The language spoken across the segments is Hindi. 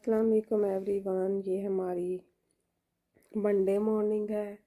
अस्सलाम वालेकुम एवरीवन। ये हमारी मंडे मॉर्निंग है।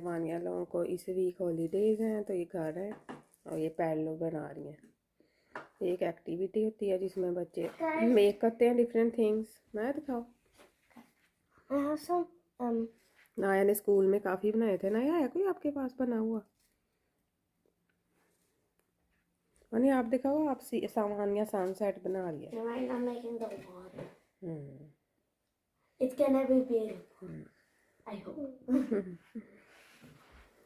वानिया लोगों को इस वीक हॉलीडेज़ हैं तो ये घर है और ये पैडल बना रही हैं। एक एक्टिविटी होती है जिसमें बच्चे मेक करते हैं डिफरेंट थिंग्स। मैं दिखाओ। नाया ने स्कूल में काफ़ी बनाए थे। नाया है कोई आपके पास बना हुआ? मानी आप दिखाओ। आप सामान्य सनसेट बना रही है। Right, I'm making the water. Hmm It's gonna be beautiful. I hope.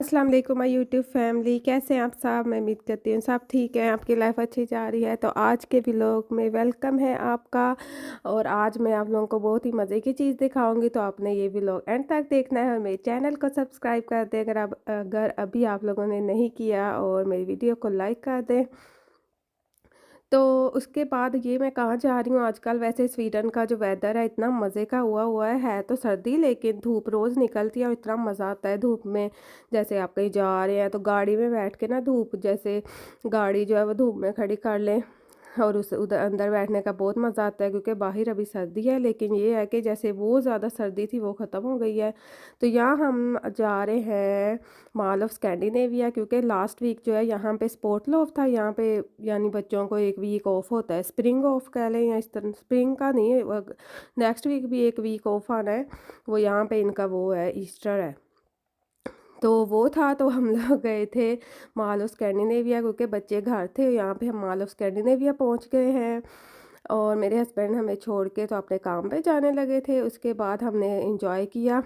अस्सलाम वालेकुम माय यूट्यूब फैमिली। कैसे हैं आप सब? मैं उम्मीद करती हूँ सब ठीक है, आपकी लाइफ अच्छी जा रही है। तो आज के व्लॉग में वेलकम है आपका। और आज मैं आप लोगों को बहुत ही मज़े की चीज़ दिखाऊंगी, तो आपने ये व्लॉग एंड तक देखना है और मेरे चैनल को सब्सक्राइब कर दें अगर अभी आप लोगों ने नहीं किया, और मेरी वीडियो को लाइक कर दें। तो उसके बाद ये मैं कहाँ जा रही हूँ आजकल। वैसे स्वीडन का जो वेदर है इतना मज़े का हुआ है तो सर्दी, लेकिन धूप रोज़ निकलती है और इतना मज़ा आता है धूप में। जैसे आप कहीं जा रहे हैं तो गाड़ी में बैठ के ना, धूप जैसे गाड़ी जो है वो धूप में खड़ी कर लें और उस उधर अंदर बैठने का बहुत मज़ा आता है, क्योंकि बाहर अभी सर्दी है। लेकिन ये है कि जैसे वो ज़्यादा सर्दी थी वो ख़त्म हो गई है। तो यहाँ हम जा रहे हैं मॉल ऑफ स्कैंडिनेविया, क्योंकि लास्ट वीक जो है यहाँ पे स्पोर्ट लॉफ था। यहाँ पे यानी बच्चों को एक वीक ऑफ होता है, स्प्रिंग ऑफ कह लें, या इस तरह स्प्रिंग का नहीं, नेक्स्ट वीक भी एक वीक ऑफ आना है। वो यहाँ पे इनका वो है, ईस्टर है। तो वो था, तो हम लोग गए थे मॉल ऑफ स्कैंडिनेविया, क्योंकि बच्चे घर थे। यहाँ पे हम मॉल ऑफ स्कैंडिनेविया पहुँच गए हैं और मेरे हस्बैंड हमें छोड़ के तो अपने काम पे जाने लगे थे। उसके बाद हमने इंजॉय किया।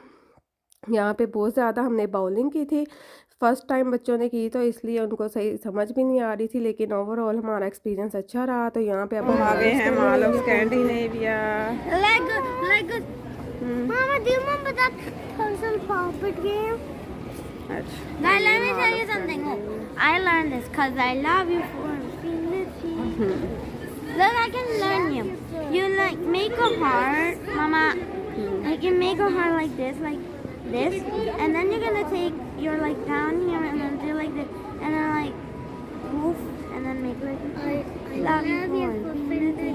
यहाँ पे बहुत ज़्यादा हमने बाउलिंग की थी। फर्स्ट टाइम बच्चों ने की तो इसलिए उनको सही समझ भी नहीं आ रही थी, लेकिन ओवरऑल हमारा एक्सपीरियंस अच्छा रहा। तो यहाँ पे अब हम आ गए हैं mall of Scandinavia. Lego. Mama, do you remember that puzzle puppet game? Now let me tell you something. I learned this because I love you for being this. Then I can learn you. You like make a heart, Mama. Like you make a heart like this, and then you're gonna take your like down here and then do like this, and then like move, and then make like I love you for infinity.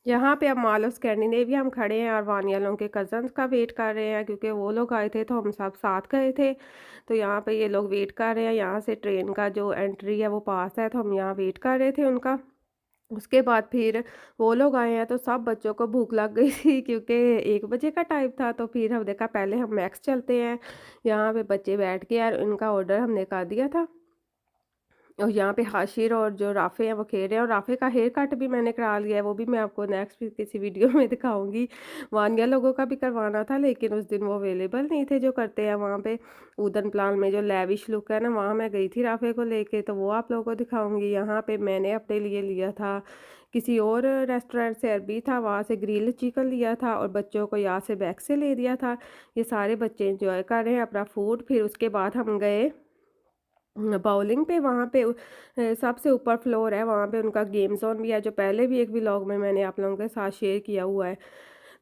यहाँ पे अब मॉल ऑफ स्कैंडिनेविया हम खड़े हैं और वानिया लोगों के कज़न्स का वेट कर रहे हैं, क्योंकि वो लोग आए थे तो हम सब साथ गए थे। तो यहाँ पे ये लोग वेट कर रहे हैं। यहाँ से ट्रेन का जो एंट्री है वो पास है, तो हम यहाँ वेट कर रहे थे उनका। उसके बाद फिर वो लोग आए हैं तो सब बच्चों को भूख लग गई थी, क्योंकि 1 बजे का टाइम था। तो फिर हम देखा पहले हम मैक्स चलते हैं। यहाँ पे बच्चे बैठ के यार उनका ऑर्डर हमने कर दिया था। और यहाँ पे हाशिर और जो राफ़े हैं वो खेल रहे हैं, और राफ़े का हेयर कट भी मैंने करा लिया है। वो भी मैं आपको नेक्स्ट किसी वीडियो में दिखाऊंगी। वानिया लोगों का भी करवाना था, लेकिन उस दिन वो अवेलेबल नहीं थे जो करते हैं वहाँ पे। ऊदन प्लान में जो लेविश लुक है ना, वहाँ मैं गई थी राफ़े को लेके, तो वो आप लोगों को दिखाऊंगी। यहाँ पे मैंने अपने लिए लिया था किसी और रेस्टोरेंट से, अरबी था, वहाँ से ग्रिल चिकन लिया था, और बच्चों को यहाँ से बैग से ले दिया था। ये सारे बच्चे इंजॉय कर रहे हैं अपना फूड। फिर उसके बाद हम गए बाउलिंग पे। वहाँ पे सबसे ऊपर फ्लोर है, वहाँ पे उनका गेम जोन भी है, जो पहले भी एक व्लॉग में मैंने आप लोगों के साथ शेयर किया हुआ है।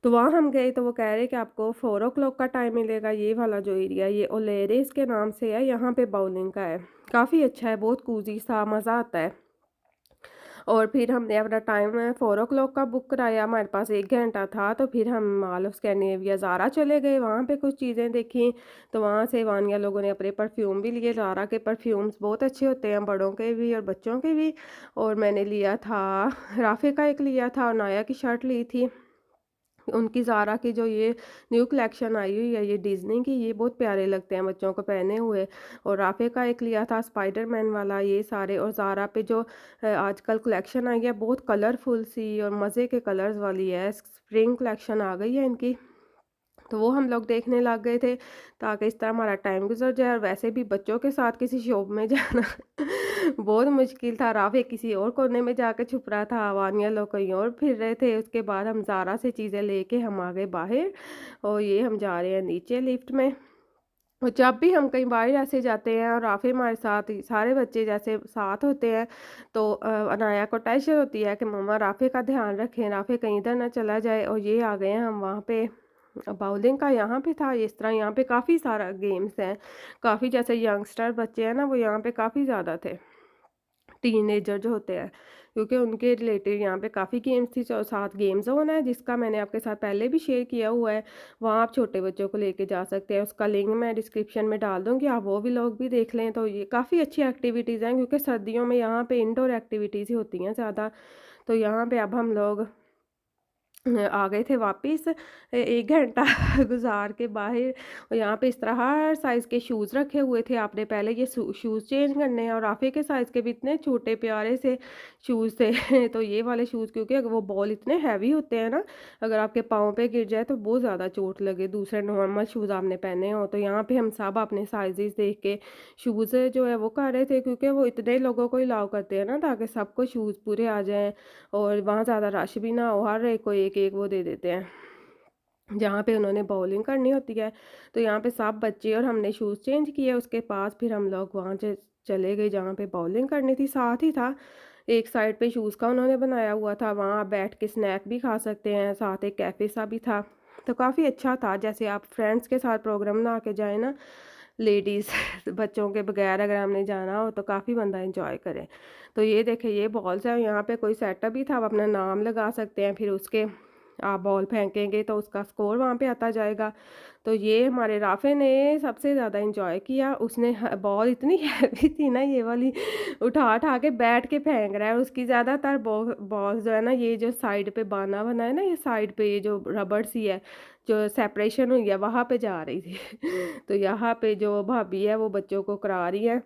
तो वहाँ हम गए तो वो कह रहे कि आपको 4 o'clock का टाइम मिलेगा। ये वाला जो एरिया, ये ओलेरेस के नाम से है, यहाँ पे बाउलिंग का है। काफ़ी अच्छा है, बहुत कूजी सा, मज़ा आता है। और फिर हमने अपना टाइम 4 o'clock का बुक कराया। हमारे पास 1 घंटा था, तो फिर हम मॉल ऑफ स्कैंडिनेविया ज़ारा चले गए, वहाँ पे कुछ चीज़ें देखी। तो वहाँ से वानिया लोगों ने अपने परफ्यूम भी लिए। ज़ारा के परफ्यूम्स बहुत अच्छे होते हैं, बड़ों के भी और बच्चों के भी। और मैंने लिया था राफ़े का एक लिया था, और नाया की शर्ट ली थी। उनकी ज़ारा की जो ये न्यू कलेक्शन आई हुई है, ये डिज़नी की, ये बहुत प्यारे लगते हैं बच्चों को पहने हुए। और राफ़े का एक लिया था स्पाइडरमैन वाला। ये सारे, और ज़ारा पे जो आजकल कलेक्शन आई है बहुत कलरफुल सी और मज़े के कलर्स वाली है, स्प्रिंग कलेक्शन आ गई है इनकी। तो वो हम लोग देखने लग गए थे, ताकि इस तरह हमारा टाइम गुजर जाए। और वैसे भी बच्चों के साथ किसी शॉप में जाना बहुत मुश्किल था। रावे किसी और कोने में जाके छुप रहा था, वानिया लोग कहीं और फिर रहे थे। उसके बाद हम ज़ारा से चीज़ें लेके हम आ गए बाहर, और ये हम जा रहे हैं नीचे लिफ्ट में। और जब भी हम कहीं बाहर ऐसे जाते हैं और राफे हमारे साथ, सारे बच्चे जैसे साथ होते हैं, तो अनाया को टेंशन होती है कि मम्मा राफे का ध्यान रखें, राफे कहीं इधर ना चला जाए। और ये आ गए हैं हम वहाँ पे बाउलिंग का यहाँ पे था इस तरह, यहाँ पे काफ़ी सारा गेम्स हैं, काफ़ी जैसे यंगस्टर बच्चे हैं ना वो यहाँ पे काफ़ी ज़्यादा थे, टीनेजर जो होते हैं, क्योंकि उनके रिलेटेड यहाँ पे काफ़ी गेम्स थी। 7 गेम ज़ोन है जिसका मैंने आपके साथ पहले भी शेयर किया हुआ है, वहाँ आप छोटे बच्चों को लेके जा सकते हैं, उसका लिंक मैं डिस्क्रिप्शन में डाल दूँगी, आप वो भी लोग भी देख लें। तो ये काफ़ी अच्छी एक्टिविटीज़ हैं क्योंकि सर्दियों में यहाँ पे इंडोर एक्टिविटीज़ ही होती हैं ज़्यादा। तो यहाँ पे अब हम लोग आ गए थे वापस 1 घंटा गुज़ार के बाहर, और यहाँ पे इस तरह हर साइज़ के शूज़ रखे हुए थे। आपने पहले ये शूज़ चेंज करने हैं, और राफ़े के साइज़ के भी इतने छोटे प्यारे से शूज़ थे तो ये वाले शूज़, क्योंकि अगर वो बॉल इतने हैवी होते हैं ना, अगर आपके पाँव पे गिर जाए तो बहुत ज़्यादा चोट लगे, दूसरे नॉर्मल शूज़ आपने पहने हो। तो यहाँ पे हम सब अपने साइज़ेज़ देख के शूज़ जो है वो कर रहे थे, क्योंकि वो इतने लोगों को अलाउ करते हैं ना, ताकि सबको शूज़ पूरे आ जाएँ और वहाँ ज़्यादा रश भी ना हो, हर एक को एक-एक वो दे देते हैं, जहाँ पे उन्होंने बॉलिंग करनी होती है। तो यहाँ पे सब बच्चे और हमने शूज़ चेंज किए, उसके पास फिर हम लोग वहाँ चले गए जहाँ पे बॉलिंग करनी थी। साथ ही था एक साइड पे शूज़ का उन्होंने बनाया हुआ था, वहाँ आप बैठ के स्नैक भी खा सकते हैं, साथ एक कैफ़े सा भी था। तो काफ़ी अच्छा था, जैसे आप फ्रेंड्स के साथ प्रोग्राम बना के जाएँ ना, लेडीज़ बच्चों के बगैर अगर हमने जाना हो तो काफ़ी बंदा एंजॉय करे। तो ये देखिए ये बॉल्स हैं, यहाँ पे कोई सेटअप भी था, आप अपना नाम लगा सकते हैं, फिर उसके आप बॉल फेंकेंगे तो उसका स्कोर वहाँ पे आता जाएगा। तो ये हमारे राफ़े ने सबसे ज़्यादा एंजॉय किया, उसने बॉल इतनी हैवी थी ना ये वाली, उठा उठा के बैठ के फेंक रहा है। उसकी ज़्यादातर बॉल्स जो है ना, ये जो साइड पे बाना बना है ना, ये साइड पे ये जो रबड़ सी है, जो सेपरेशन हुई है, वहाँ पे जा रही थी तो यहाँ पे जो भाभी है वो बच्चों को करा रही है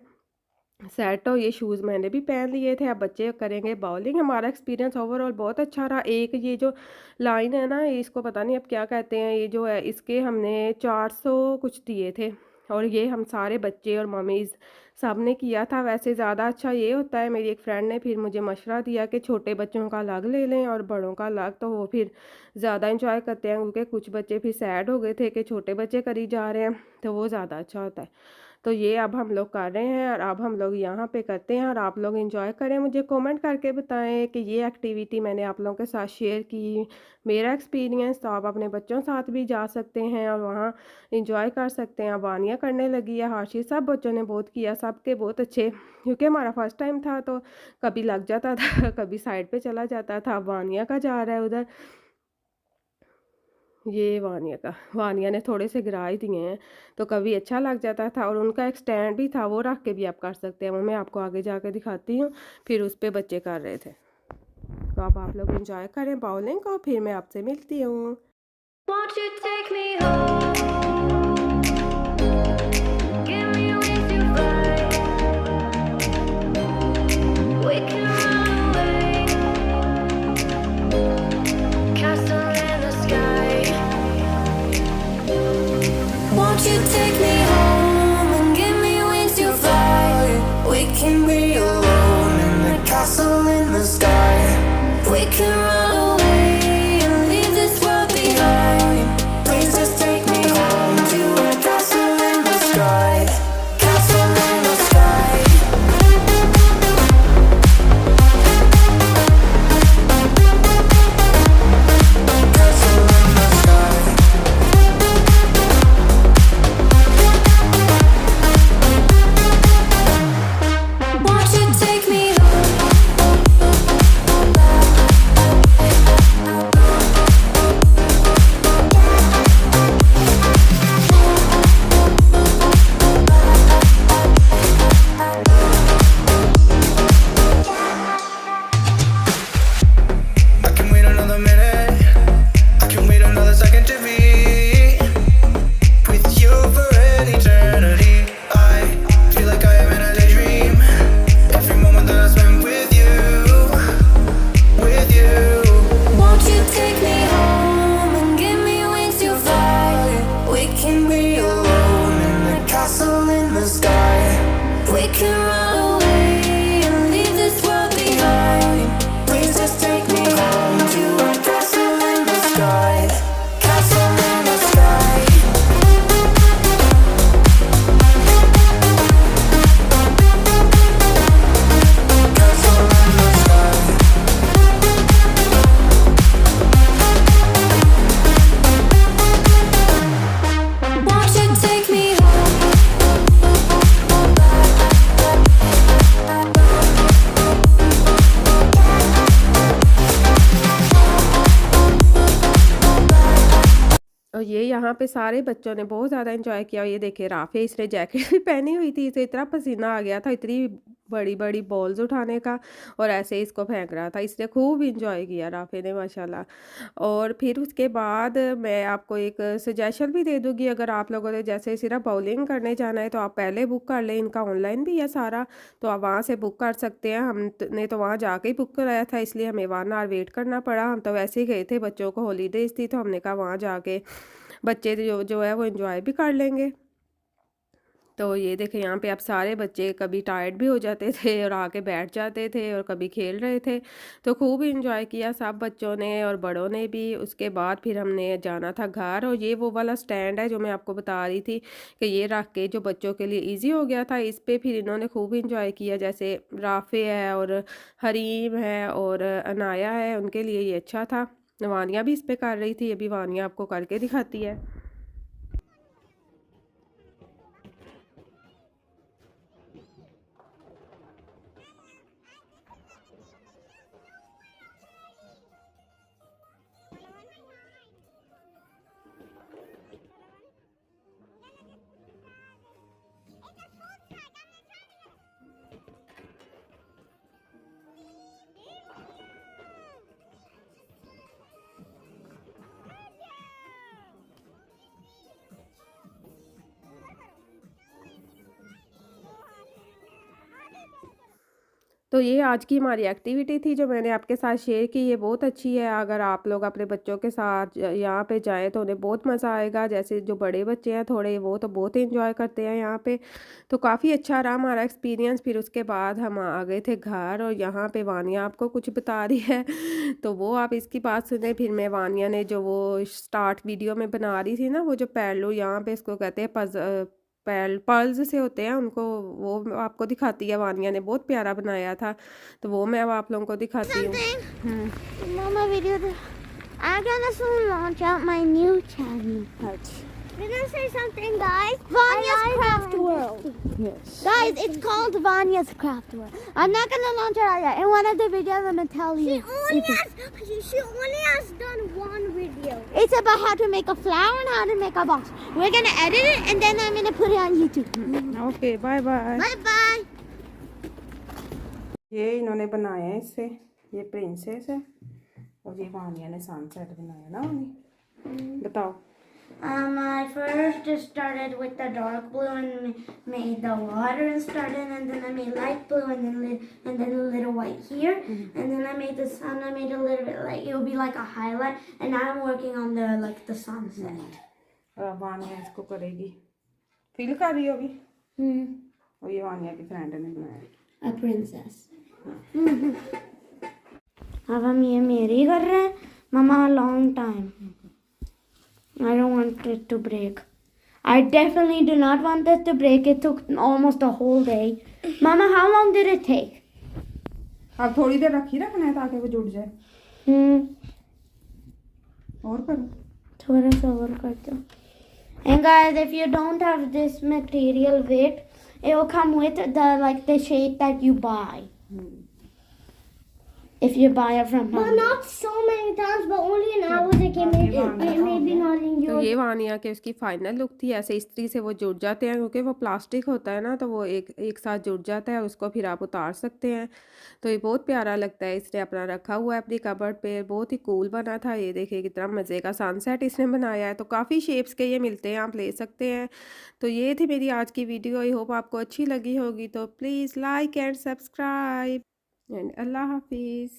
सेट। और ये शूज़ मैंने भी पहन लिए थे, अब बच्चे करेंगे बॉलिंग। हमारा एक्सपीरियंस ओवरऑल बहुत अच्छा रहा। एक ये जो लाइन है ना, इसको पता नहीं अब क्या कहते हैं, ये जो है इसके हमने 400 कुछ दिए थे, और ये हम सारे बच्चे और मम्मीज़ सब ने किया था। वैसे ज़्यादा अच्छा ये होता है, मेरी एक फ्रेंड ने फिर मुझे मशवरा दिया कि छोटे बच्चों का अलग ले लें और बड़ों का अलग, तो वो फिर ज़्यादा इंजॉय करते हैं, क्योंकि कुछ बच्चे फिर सैड हो गए थे कि छोटे बच्चे करी जा रहे हैं, तो वो ज़्यादा अच्छा होता है। तो ये अब हम लोग कर रहे हैं, और अब हम लोग यहाँ पे करते हैं, और आप लोग एंजॉय करें। मुझे कमेंट करके बताएं कि ये एक्टिविटी मैंने आप लोगों के साथ शेयर की, मेरा एक्सपीरियंस। तो आप अपने बच्चों साथ भी जा सकते हैं और वहाँ एंजॉय कर सकते हैं। अब वानिया करने लगी है, हाशी सब बच्चों ने बहुत किया, सबके बहुत अच्छे, क्योंकि हमारा फर्स्ट टाइम था तो कभी लग जाता था कभी साइड पे चला जाता था। अब वानिया का जा रहा है उधर, ये वानिया ने थोड़े से गिरा ही दिए हैं, तो कभी अच्छा लग जाता था। और उनका एक स्टैंड भी था, वो रख के भी आप कर सकते हैं, वो मैं आपको आगे जाके दिखाती हूँ। फिर उस पे बच्चे कर रहे थे। तो अब आप लोग एंजॉय करें बॉलिंग को, फिर मैं आपसे मिलती हूँ। Won't you take me home? Give me wings to fly. We can run away. Castle in the sky. Won't you take me home and give me wings to fly? We can be alone in the castle in the sky. We can run away and leave this world behind. Please just take me home to a castle in the sky. Castle in the sky. Castle in the sky. Won't you take me I can wait another minute. I can wait another second to be with you for an eternity. I feel like I am in a daydream. Every moment that I spend with you, with you. Won't you take me home and give me wings to fly? We can be alone in the castle in the sky. We can run away and leave this world behind. Please just take me home to a castle in the sky. Castle in the sky. Castle in the sky. यहाँ पे सारे बच्चों ने बहुत ज़्यादा एंजॉय किया। ये देखिए राफ़े, इसने जैकेट भी पहनी हुई थी, इसे इतना पसीना आ गया था इतनी बड़ी-बड़ी बॉल्स उठाने का, और ऐसे ही इसको फेंक रहा था। इसने खूब एंजॉय किया राफ़े ने माशाल्लाह। और फिर उसके बाद मैं आपको एक सजेशन भी दे दूँगी, अगर आप लोगों ने जैसे सिर्फ बाउलिंग करने जाना है तो आप पहले बुक कर लें, इनका ऑनलाइन भी है सारा, तो आप वहाँ से बुक कर सकते हैं। हमने तो वहाँ जाके ही बुक कराया था, इसलिए हमें 1 आवर वेट करना पड़ा। हम तो वैसे ही गए थे, बच्चों को हॉलीडेज़ थी तो हमने कहा वहाँ जाके बच्चे जो जो है वो एंजॉय भी कर लेंगे। तो ये देखें यहाँ पे अब सारे बच्चे कभी टायर्ड भी हो जाते थे और आके बैठ जाते थे, और कभी खेल रहे थे, तो खूब एंजॉय किया सब बच्चों ने और बड़ों ने भी। उसके बाद फिर हमने जाना था घर, और ये वो वाला स्टैंड है जो मैं आपको बता रही थी कि ये रख के जो बच्चों के लिए ईजी हो गया था, इस पे फिर इन्होंने खूब एंजॉय किया। जैसे राफ़े है और हरीम है और अनाया है, उनके लिए ये अच्छा था। वानिया भी इस पे कर रही थी, अभी वानिया आपको करके दिखाती है। तो ये आज की हमारी एक्टिविटी थी जो मैंने आपके साथ शेयर की, ये बहुत अच्छी है। अगर आप लोग अपने बच्चों के साथ यहाँ पे जाएँ तो उन्हें बहुत मज़ा आएगा। जैसे जो बड़े बच्चे हैं थोड़े, वो तो बहुत एंजॉय करते हैं यहाँ पे, तो काफ़ी अच्छा रहा हमारा एक्सपीरियंस। फिर उसके बाद हम आ गए थे घर, और यहाँ पे वानिया आपको कुछ बता रही है तो वो आप इसकी बात सुने। फिर मैं वानिया ने जो वो स्टार्ट वीडियो में बना रही थी ना, वो जो पैरलू यहाँ पे इसको कहते हैं पर्ल्स से होते हैं उनको, वो आपको दिखाती है। वानिया ने बहुत प्यारा बनाया था, तो वो मैं अब आप लोगों को दिखाती हूँ। Mama video. I'm gonna soon launch out my new channel. We're gonna say something, guys. Vanya's Craft World. Yes. Guys, it's called Vanya's Craft World. I'm not gonna launch it out yet. In one of the videos, I'm gonna tell you. She only has done one video. It's about how to make a flower and how to make a box. We're gonna edit it and then I'm gonna put it on YouTube. Okay, bye bye. Bye bye. ये इन्होंने बनाया है इससे, ये प्रिंसेस है, और ये वानिया ने सनसेट बनाया ना। वानी बताओ। I first just started with the dark blue and made the water and started, and then I made light blue and then a little white here, and then I made the sun. I made a little bit like it will be like a highlight, and now I'm working on the sunset. और वानिया इसको करेगी, फील कर रही होगी। और ये वानिया की फ्रेंड ने बनाया, A princess. अब हम ये मेरी कर रहे हैं, Mama. A long time. I don't want it to break. I definitely do not want this to break. It took almost a whole day. Mama, how long did it take? अब थोड़ी देर रखना है ताकि वो जुड़ जाए। और करो, थोड़ा सा और कर दो. And guys, if you don't have this material weight, it will come with the shape that you buy. If you buy it from home. Well, not so many times, but only an hour they came in. Maybe not in your. तो ये वानिया के उसकी फाइनल लुक थी। ऐसे इस्त्री से वो जुड़ जाते हैं, क्योंकि वो प्लास्टिक होता है ना, तो वो एक साथ जुड़ जाता है, उसको फिर आप उतार सकते हैं। तो ये बहुत प्यारा लगता है। इसने अपना रखा हुआ है अपनी कबर्ड पे, बहुत ही कूल बना था। ये देखिए कितना मज़े का सनसेट इसने बनाया है। तो काफ़ी शेप्स के ये मिलते हैं, आप ले सकते हैं। तो ये थी मेरी आज की वीडियो। आई होप आपको अच्छी लगी होगी। तो please like and subscribe, and अल्लाह हाफिज़।